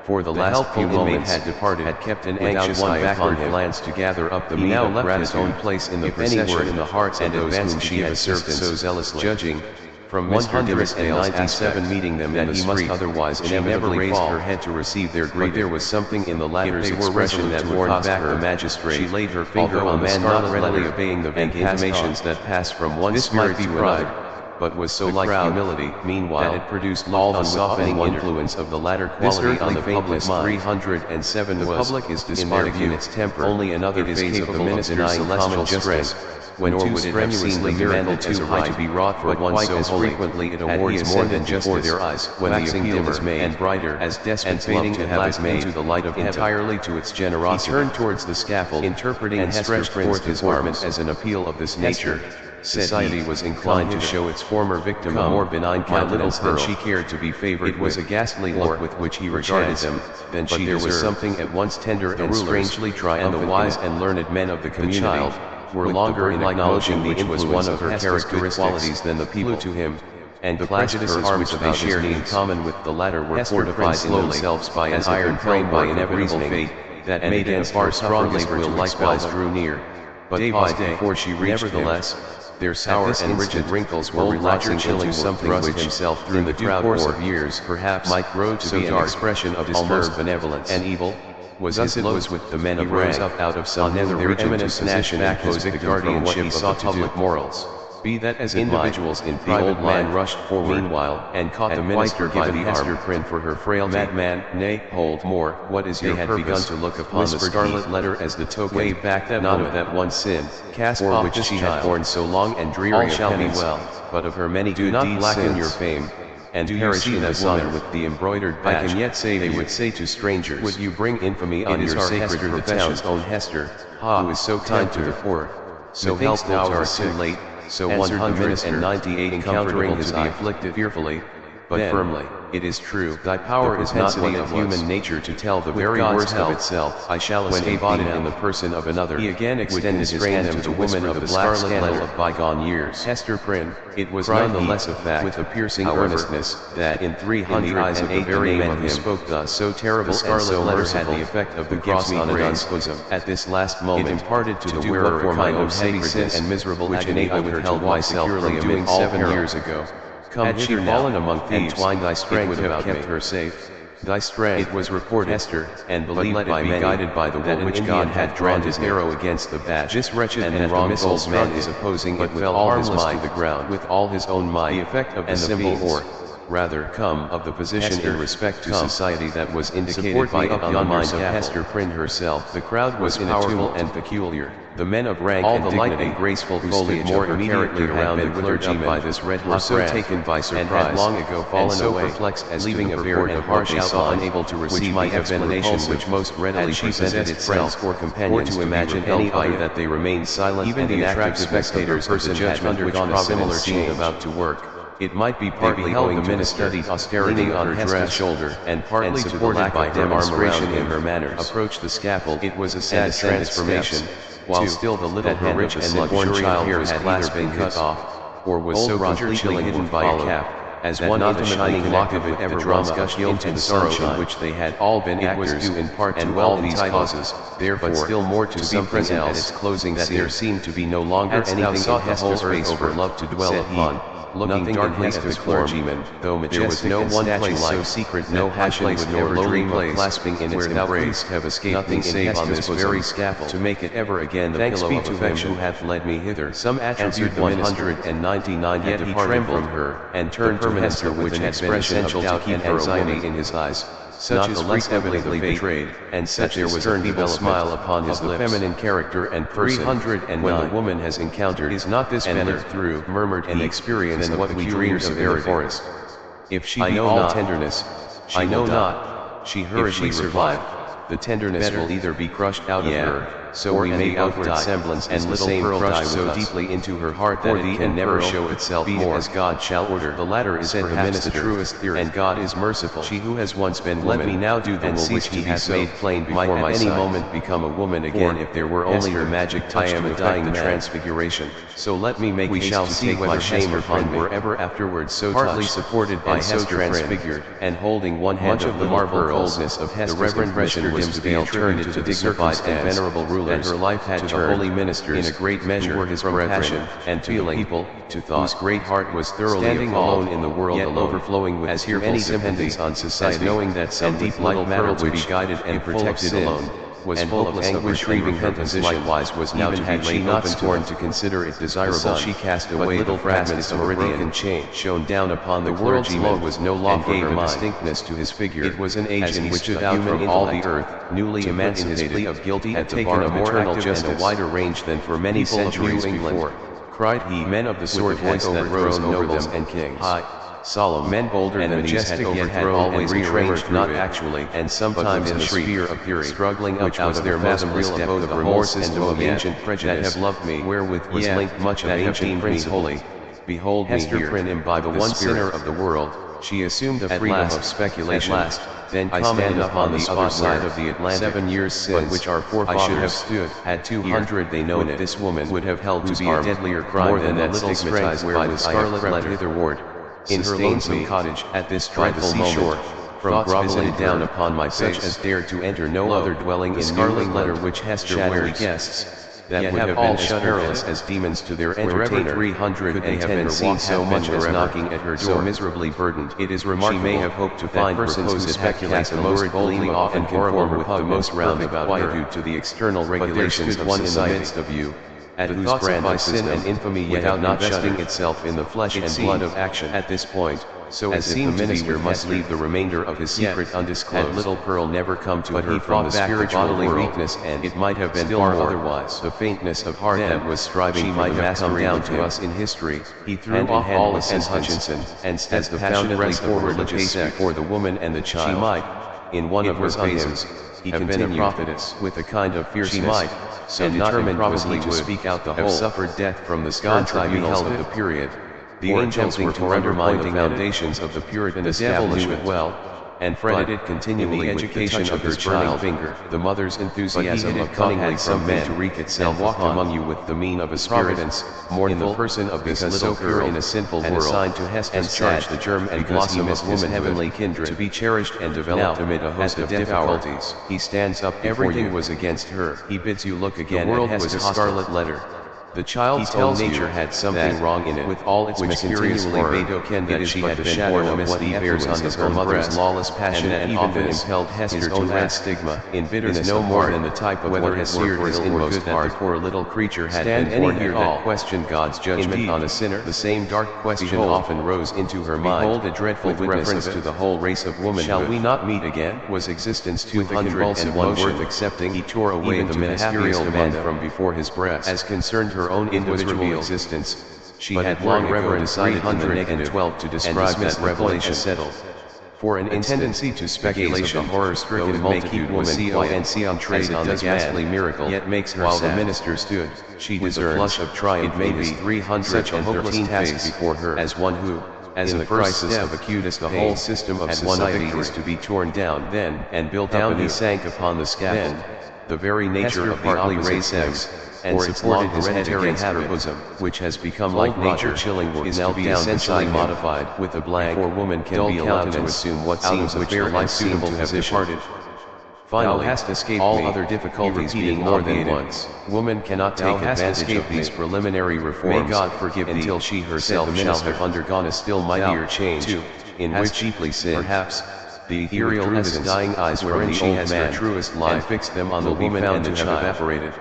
For the last few moments had departed, had kept an anxious eye upon him, glance to gather up the meat of left his own place in the procession, in the hearts and those whom she had served so zealously, judging from 197 meeting them that he must otherwise inevitably raised her head to receive their greeting. But there was something in the latter's expression that warned back the magistrate. She laid her finger on the man not readily obeying the vague intimations that passed from one spirit to another, but was so like humility, meanwhile, that it produced all the softening influence of the latter quality on the public mind. 307 the public is despotic in its temper, only another phase of the minister's celestial justice, when too strenuously demanded too high to be wrought for one so frequently it awards more than just for their eyes, when the appeal is made and brighter as despots love to have it made to the light of entirely to its generosity. He turned towards the scaffold, interpreting and stretched forth his arms as an appeal of this nature. Society was inclined to show its former victim a more benign countenance than she cared to be favored. It was a ghastly look with which he regarded them, but there was something at once tender and strangely triumphant. And the wise and learned men of the community were longer in acknowledging which was one of her characteristic qualities than the people to him, and the prejudices which they shared in common with the latter were fortified in themselves by an iron frame by inevitable fate, that made it far strongly will likewise drew near. But day by day, before she reached nevertheless, their sour and rigid wrinkles were relaxing into something which himself through the due course of years perhaps might grow to be an expression of almost benevolence and evil. Was thus it was with the men of rank out of some their eminent position imposed the guardianship of the public morals. Be that as individuals in private man rushed forward meanwhile, and caught the minister by the arm for her frailty. Madman, nay, hold more, what is your purpose? Begun to look upon the scarlet letter as the token, way back that not of that one sin, cast for which she had borne so long and dreary all shall be well, but of her many good deeds blacken your fame, and do perish in that woman with the embroidered badge. I can yet say they would say to strangers, would you bring infamy on your sacred Hester, the town's own Hester, who is so kind to the poor, so helpful to our too late, so 198 encountering to the afflicted fearfully, but then, firmly. It is true, thy power is not one of human nature to tell the very worst of itself. I shall escape thee in the person of another. He again extended his hand to the woman of the black scandal of bygone years. Hester Prynne, it was none the less a fact, with a piercing earnestness, that in 308 the very man who spoke thus so terrible and so letter had the effect of the cross on a nun's bosom. At this last moment, it imparted to the wearer for my own sacredness and miserable agony I withheld myself from doing all 7 years ago. Come had she fallen among thieves, and twined thy strength would have kept her safe. thy strength. It was reported, Hester, and believed by many, guided by the will which God had drawn his arrow against the badge. This wretched and wrong soul's man is opposing it with all his might to the ground, with all his own might. The effect of the symbol, or rather come of the position Hester, in respect to society that was indicated by it on the mind of Hester Prynne herself. The crowd was powerful and peculiar. The men of rank and dignity, light and graceful foliage more immediately around the clergyman by this red hot so taken by surprise, and had long ago fallen so away, perplexed as leaving a bare and harsh outline, unable to receive the explanation which most readily presented itself for companions, or to imagine any other that they remained silent. Even the attractive spectators of the judgment which a similar scene about to work. It might be partly owing to the studied austerity on her Hester's shoulder, and partly supported by demonstration in her manners. Approach the scaffold. It was a sad transformation, while still the little her rich and luxuriant hair had either been cut off, or was so completely hidden by a cap, as one not a shining lock of it ever runs gushed into the sunshine, which they had all been actors, was due in part to all these causes, therefore, but still more to something else, at its closing that there seemed to be no longer anything in Hester's face for love to dwell upon. Looking darkly at the clergyman, though majestic, there was no one place so secret, no passion would never dream of clasping in its embrace, have escaped nothing save on this very scaffold, to make it ever again the pillow of affection who hath led me hither. Some attribute 199, yet he trembled from her, and turned to Hester with an expression of doubt and anxiety in his eyes. Such is frequently betrayed, and such there was a feeble smile upon his lips. Feminine character and person, 309. When the woman has encountered is not this and lived through, murmured and experienced what we dreamed of in the forest. If she be all tenderness, I know not, she hurriedly replied. The tenderness will either be crushed out of her, so we may outward semblance and little pearl die so deeply into her heart that it can never show itself more as God shall order. The latter is perhaps the truest theory, and God is merciful. She who has once been woman, let me now do the will which he has made plain before my sight, might at any moment become a woman again if there were only her magic touch to effect the transfiguration. So let me make haste to take my shame upon me, wherever afterwards so partly supported by Hester transfigured, and holding one hand of the marvel coldness of Hester, the Reverend Mr. Dimsdale turned to the dignified and venerable ruler that her life had to the holy ministers in a great measure were his compassion and feeling people to thought whose great heart was thoroughly standing alone in the world, yet overflowing with as here any dependence on society, as knowing that some deep light matter to be guided and protected alone was full of anguish. Retrieving her position likewise was now to had she not scorned to consider it desirable, she cast away little fragments of meridian chain shone down upon the clergyman was no longer gave a distinctness to his figure. It was an age in which the human all the earth, newly emancipated of guilty, had taken a more active and a wider range than for many centuries before. Cried he, men of the sword voice that rose over them and kings. High, solemn men bolder and majestic yet had always rearranged not actually and sometimes in the sphere of fury, struggling up out of their mathematical step of remorse and of ancient prejudice that have loved me, wherewith was linked much of ancient me holy. Behold Hester Prynne imbibed the one sinner of the world, she assumed a freedom of speculation. At last, then I stand upon the other side of the Atlantic, 7 years since, which our forefathers I should have stood, had 200 they known it, this woman would have held to be a deadlier crime than that stigmatized by the scarlet letter hitherward. In her lonesome cottage, at this dreadful moment, from groveling down upon my face, such as dared to enter no other dwelling in scarlet letter which Hester wears, guests, that would have been as perilous as demons to their entertainer. 300 they have been seen so much as knocking at her door, so miserably burdened. It is remarkable she may have hoped to find persons who speculate the most boldly off and conform with the most roundabout quietude to the external regulations of one society. In the midst of you, at whose brand of sin and infamy yet out not vesting itself in the flesh and blood of action at this point, so as if the minister must leave the remainder of his secret undisclosed. Had little Pearl never come to her from the spiritual bodily weakness, and it might have been far otherwise. The faintness of heart that was striving might have come down to us in history. He threw off all assistance Hutchinson, and as the passionately forward the pace before the woman and the child. She might, in one of her phases, he have been a prophetess with a kind of fierceness. She might, so determined was he to speak out the whole, have suffered death from the scourge tribunals of the period. The angels were to undermine the foundations of the Puritan establishment well, and fretted it continually the education of her child finger. The mother's enthusiasm of cunningly some men to wreak itself walked among you with the mien of a spiritance, in the person of this little girl in a sinful world, assigned to Hester's charge the germ and blossom of woman's heavenly kindred, to be cherished and developed amid a host of difficulties. He stands up, everything was against her. He bids you look again. The world was a scarlet letter. The child's own nature had something wrong in it, with all its mysterious horror, that she had been born of what he bears on his own mother's lawless passion, and even impelled Hester to add stigma in bitterness no more than the type of whether his seared his inmost heart. The poor little creature had been born here that questioned God's judgment on a sinner. The same dark question often rose into her mind. Behold, a dreadful reference to the whole race of womanhood. Shall we not meet again? Was existence 201 worth accepting? He tore away the ministerial demand from before his breast. As concerned her own individual existence, she had long ago decided in the -12 to describe that revelation settled. For an tendency to speculation, horror-stricken multitude woman concentrated on the ghastly miracle, yet makes her while sad. The minister stood, she discerned a flush of triumph in his 313 face before her, as one who, as in the crisis of acutest the whole system of society is to be torn down then and built down. He sank upon the scaffold. The very nature of the opposite sex, and supported his head against her bosom, which has become like nature chilling, is now be essentially modified with a blank, for woman can be allowed to assume what seems a fair and suitable to have departed. Finally, hast escaped all other difficulties being more than once. Woman cannot take advantage of these preliminary reforms. May God forgive until she herself shall have undergone a still mightier change, in which deeply sin, perhaps, the ethereal essence, dying eyes from the old man, truest life, and fixed them on the woman and the child evaporated.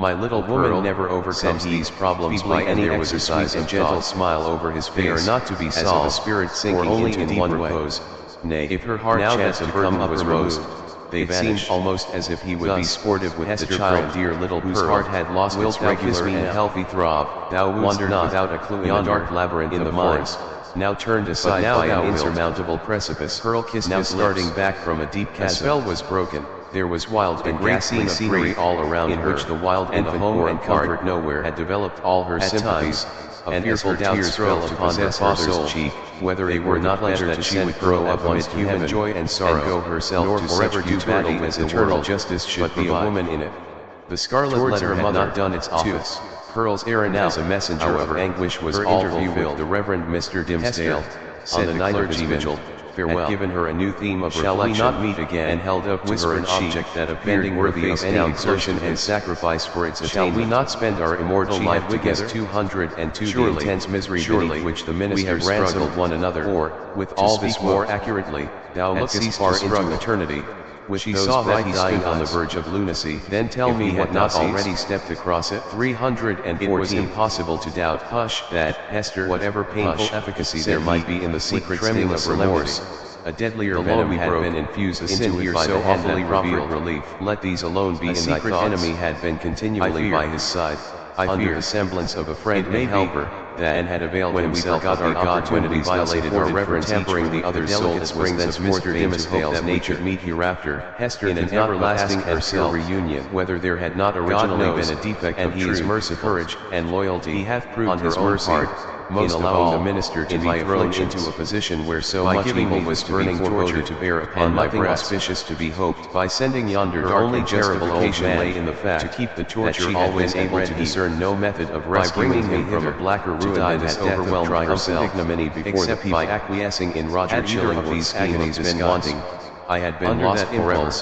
My little woman never overcomes these problems by any exercise and gentle smile over his face. They are not to be solved as of a spirit sinking only in one repose. Nay, if her heart chanced to become uppermost, they vanish almost as if he would be sportive with the child, dear little whose heart had lost its regular and healthy throb. Thou wander not without a clue in the dark labyrinth in the mind. Now turned aside by an insurmountable precipice, Pearl kissed now starting back from a deep chasm. The spell was broken. There was wild and ghastly scenery all around in which the wild and the home and comfort nowhere had developed all her sympathies, and fearful doubts fell upon her father's cheek, whether they were not pleasure that she would grow up amidst human joy and sorrow, and go herself to forever do battle as eternal justice should be a woman in it. The scarlet letter had not done its office. Pearl's errand as a messenger of anguish was all fulfilled. The Reverend Mr. Dimsdale, on the night of his vigil, had given her a new theme of shall we not meet again, and held up to her an object that appeared worthy of any exertion and sacrifice for its attainment. Shall we not spend our immortal life together? 202 surely, the intense misery beneath which the ministers struggled one another, or, with all this more accurately, thou lookest far into eternity. With she saw that he dying on the verge of lunacy. Then tell me had not already stepped across it. 314. It was impossible to doubt, hush, that, Hester, whatever painful efficacy there might be in the secret sting of remorse, a deadlier venom had been infused into her by so awfully revealed relief. Let these alone be in thy thoughts. A secret enemy had been continually by his side, under the semblance of a friend and helper, that and had availed when himself of the opportunity violated our reverence, tampering the other's soul that brings us Mr. Dimsdale that we should meet hereafter. Hester in an everlasting and pure reunion, whether there had not originally been a defect of truth, merciful courage, and loyalty, he hath proved on his own part, most in allowing the minister to be thrown into a position where so much evil was burning torture to bear upon my breast, auspicious to be hoped, by sending yonder dark only justification lay in the fact to keep the torture always able to discern no method of rescuing him from a blacker ruin than this overwhelmed herself ignominy before the people. By acquiescing in Roger Chilling of these agonies been wanting, I had been lost forever.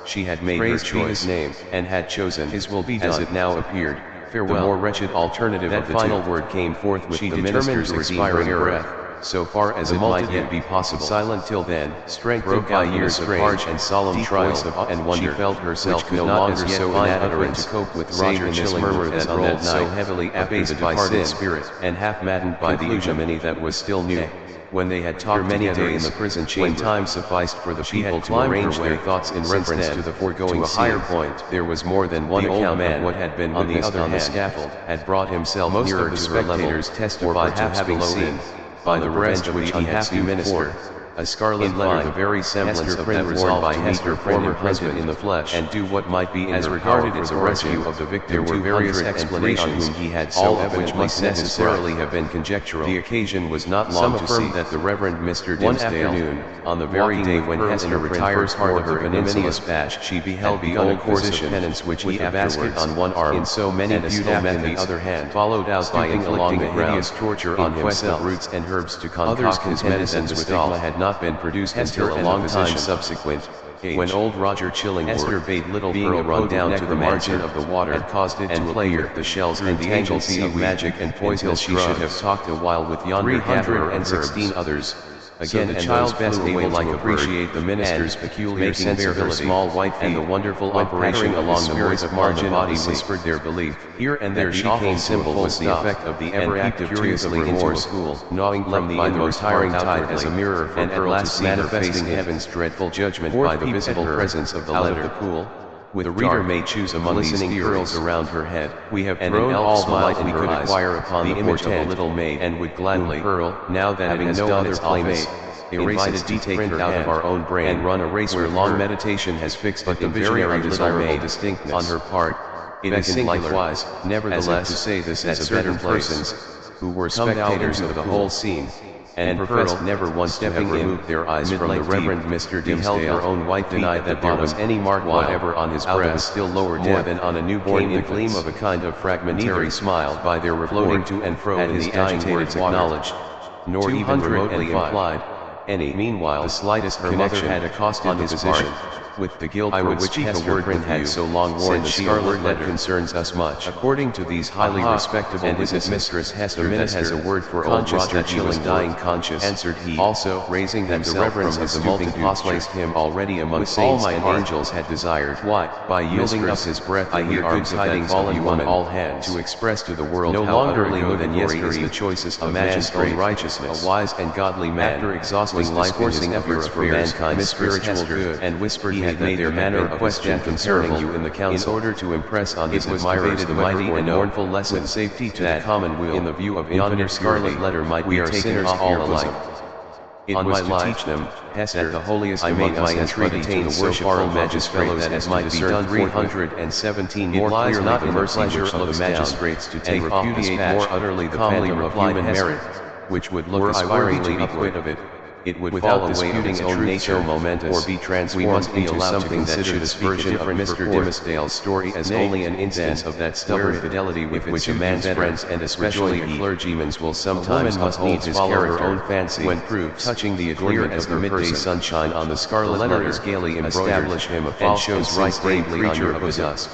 She had made her choice name, and had chosen his will be done as it now appeared. Farewell. The more wretched alternative that of the final word came forth with the minister's expiring breath, so far as it might yet be possible. Silent till then, strength broke by years of harsh and solemn trials of awe and wonder. She felt herself no longer so inadequate to cope with Roger Chilling murmur that on that so heavily abased by sin, spirit, and half maddened by the ignominy that was still new. When they had talked many together days in the prison chamber, when time sufficed for the people to arrange their thoughts in reference to the foregoing to a higher point, there was more than one account of what had been on the other hand, scaffold, had brought himself most nearer to her level, testified to having seen, by the revenge which he had seen minister, a scarlet letter, the very semblance of that resolve by Hester, former husband in the flesh, and do what might be in as regarded as a rescue of the victim. There were various explanations, whom he had so which must necessarily have been conjectural. The occasion was not long to see that the Reverend Mr. Dimsdale, one afternoon, on the very day when Hester retired toward her ignominious batch, she beheld the old course of penance which he had basket on one arm, in so many beautiful men the other hand, followed out by inflicting a hideous torture on himself, roots and herbs to concoct his medicines with stigma had not not been produced until a long time subsequent, when old Roger Chillingworth bade little Pearl run down to the margin of the water and caused it to play with the shells and the agency of magic and poison. She should have talked a while with yonder 316 others. Again, so the child best able to appreciate the minister's peculiar sensibility, small white feet, and the wonderful operation along the moist margin body whispered their belief. Here and there she came simple was the effect of the ever active curiously into a school, gnawing from the most retiring tide as a mirror for Pearl to see manifesting heaven's dreadful judgment by the visible presence of the letter. The pool, with the reader may choose among these curls around her head. We have thrown all the light we could acquire upon the image of a little maid, and would gladly, Pearl, now that it has done its office, erase its print out of our own brain, and run a race where long meditation has fixed but the visionary desirable distinctness on her part. It is likewise, nevertheless, to say this as certain persons, who were spectators of the whole scene, and professed never once to have removed their eyes from the Reverend Mr. Dimsdale, her own white denied that there was any mark whatever on his breast, still lower more than on a newborn, the gleam of a kind of fragmentary smile by their floating to and fro in the agitated words acknowledged, nor even remotely implied any. Meanwhile, the slightest her mother had accosted his position with the guilt for which Hester Prynne had so long worn the scarlet that concerns us much. According to these highly respectable and his mistress Hester, the minute has a word for old Roger Chillingworth, dying conscious, answered he, also raising himself from the multitude, placed him already among saints and angels had desired. Why, by yielding up his breath, I hear good tidings of you on all hands, to express to the world no longer new than yesterday the choicest of magistrate righteousness, a wise and godly man, after exhausting life coursing efforts for mankind's spiritual good, and whispered he had made their manner of question concerning you in the council, in order to impress on his admirers the mighty and mournful lesson with safety to the commonweal, in the view of yonder scarlet letter might be taken all alike. It was to teach them, Hester, that the holiest among us has retained so far a magistrate that as might be done 317 more clear not in the pleasure of the magistrates to take office more utterly the phantom of human merit, which would look aspiringly upward of it. It would without disputing its own nature momentous, or be transformed into something that should version of Mr. Dimsdale's story as only an instance of that stubborn fidelity with which a man's friends and especially a clergyman's will sometimes must needs his character own fancy when proved touching the adornment as the midday sunshine on the scarlet letter is gaily embroidered him a false and shows right bravely creature of the dusk.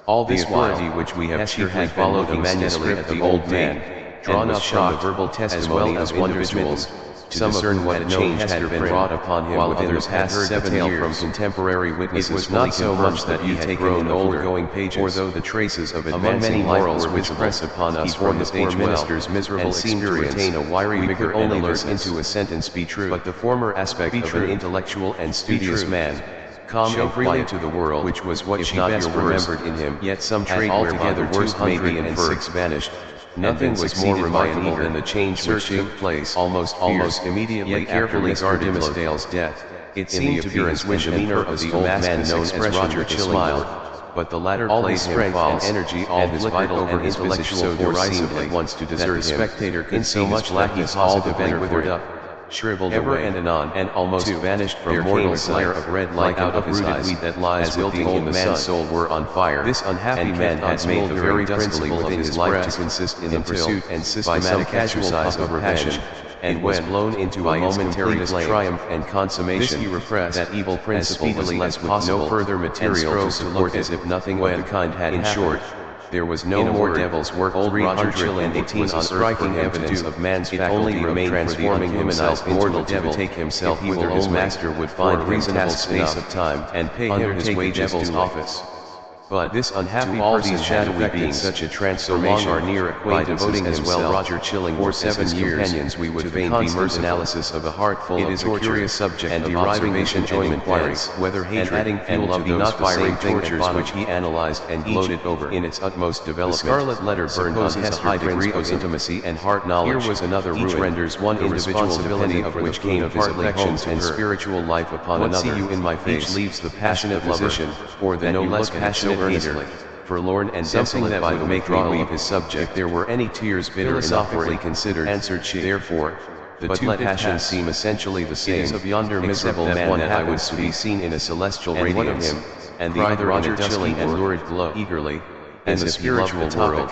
All this authority which we have chiefly followed the manuscript of the old man, drawn up from the verbal testimony of individuals, to discern what a change had been wrought upon him, while others had heard 7 years from contemporary witnesses. It was not so much that he had grown older, going pages, or though the traces of advancing morals which press upon us from the poor minister's miserable experience retain a wiry vigor and alert into a sentence be true, but the former aspect of an intellectual and studious man, calm and quiet to the world, which was what she best remembered in him, yet some trait altogether worse may be inferred, vanished. Nothing was more remarkable than the change which took place almost immediately carefully guarded Dimsdale's death. It seemed to be his wish and demeanor of the old man known as Roger Chillingworth, but the latter played him false, and energy, all his vital and intellectual so derisively at once to desert him, spectator could so much blackness positively withered up, shriveled ever away, and anon, and almost vanished from mortal glare of red light out of his eyes, that lies as though the old man's soul were on fire. This unhappy man had made the very principle of his life to consist in the pursuit and systematic exercise of revenge, and was blown into a momentary triumph and consummation. This he repressed, that evil principle was less with no further material to support as if nothing of the kind had happened. In short, there was no more devil's work. Old Roger Chillingworth was a striking evidence of man's faculty only remained transforming himself mortal devil take himself whither his master would find a reasonable space of time and pay him his wages devil's office. But this unhappy all these shadowy beings such a transformation are near acquaintances by devoting as well Roger Chillingworth 7 years companions we would fain be merciful analysis of a heart full of torture, curious subject and deriving his enjoyment inquiries whether hatred and love be not the same tortures which he analyzed and gloated over in its utmost development. The scarlet letter burned on his high degree of intimacy and heart knowledge. Here was another ruin, each renders one responsibility of which came of his affections and spiritual life upon another. See you in my face, each leaves the passionate physician, or the no less passionate earnestly, forlorn and desolate by the making of his subject. If there were any tears bitter enough for it considered, answered she, therefore, the two passions seem essentially the same, of yonder miserable man that I was to be seen in a celestial radiance, and the other on a dusky and lurid glow, eagerly, as the spiritual world,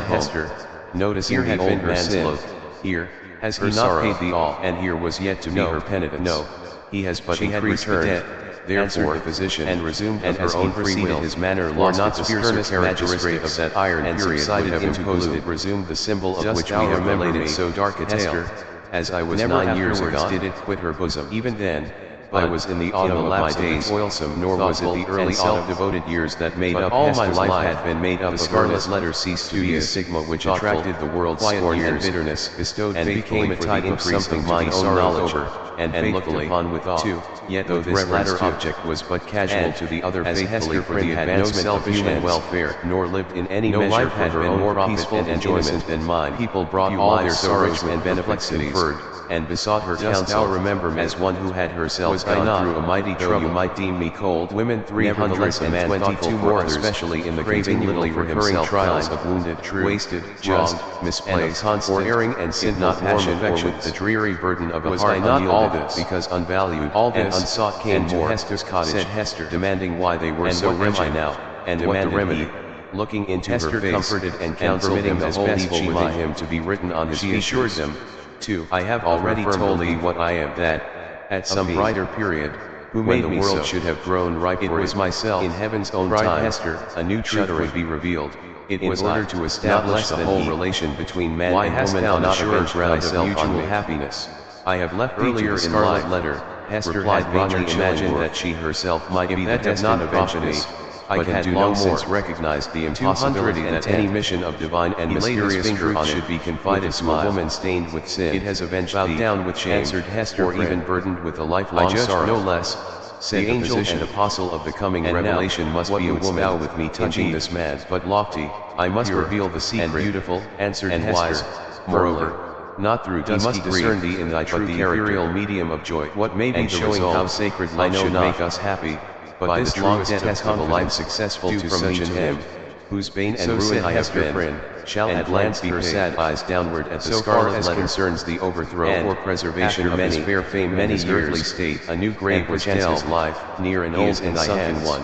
said Hester, noticing Here the had old been her man's sin. look. Here Has her he not sorrow, paid the all? and here was yet to be No, her penitence. no, he has but She had increased the returned, debt, therefore, answered the physician, and resumed and of her as he own free proceeded will, his manner for lost not its the fiercer fiercest characteristic magistrate of that iron and period subsided would have into imposed gloom. it resumed the symbol of Dost which we thou have remember related me, so dark a tale, Hester? as I was Never 9 years afterwards agone. did it quit her bosom. Even then, I was in the autumn of my days, toilsome, nor was it the early self-devoted years that made up all my Hester's life had been made up. The scarlet letter ceased to be a stigma which attracted the world's scorn and bitterness, bestowed and became a type of something my own knowledge over, and looked upon with awe. Yet though this latter object was but casual to the other, as Hester for the had no advancement of self-human welfare, nor lived in any measure for her own peaceful and enjoyment than mine. People brought all their sorrows and perplexities, and besought her counsel. Dost thou remember me as one who had herself gone through a mighty trouble? You might deem me cold. Women 322 more, especially in the continually recurring trials of wounded, true, wasted, just, misplaced, for erring and sin, not passion, or with the dreary burden of a heart not all this, because unvalued, all this unsought came to Hester's cottage, said Hester, demanding why they were so wretched now, and what the remedy. Looking into her face, comforted and counseled him as best she might him to be written on his features. She assured them, too, I have already told thee what I am, that, at some brighter period, when the world should have grown ripe for it was myself, in heaven's own time, Hester, a new truth would be revealed. It was in order to establish the whole relation between man and woman on assured grounds of mutual happiness. I have left earlier in life letter, Hester had vainly imagined that she herself might be the destined evangelist. I had long since recognized the impossibility that any mission of divine and mysterious truth should be confided to a woman stained with sin. It has avenged thee, down with shame, answered Hester, or even burdened with a lifelong sorrow. No less, said the angel and apostle of the coming revelation must be a woman. Thou with me touching this man, but lofty, I must reveal the secret, and beautiful, answered and Hester. Moreover, not through dusky discern thee in thy true the ethereal medium of joy. What may be showing how sacred love should make us happy, but by this long test of a life successful to such an end, whose bane and ruin I have been, shall at length be her sad eyes downward at the scarlet as concerns the overthrow or preservation of his fair fame many earthly state, a new grave which his life, near and old and sunken one.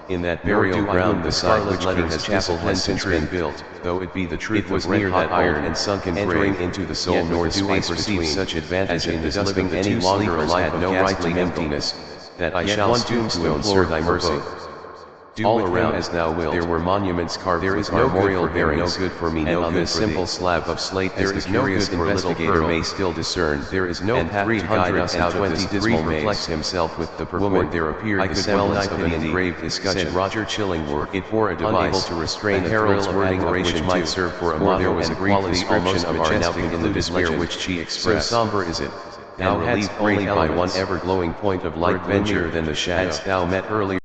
In that burial ground beside which King's chapel has since been built, though it be the truth, it was near that iron and sunken entering into the soul, nor do I perceive such advantage in this living any longer alive of no ghastly emptiness, that I shall stoop to implore thy mercy. Do all around as thou wilt. There were monuments carved. There is no memorial bearing no good for me, no on this simple slab of slate there is no curious investigator may still discern. There is no path to guide us out of this dismal maze. Reflects himself with the purport. There appeared the semblance of an engraved discussion. Roger Chillingworth. It for a device, unable to restrain a herald's wording which might serve for a motto. There was a brief description of our now concluded despair which she expressed. So somber is it. Thou hadst only by one ever glowing point of light venture than the shadow. Hadst thou met earlier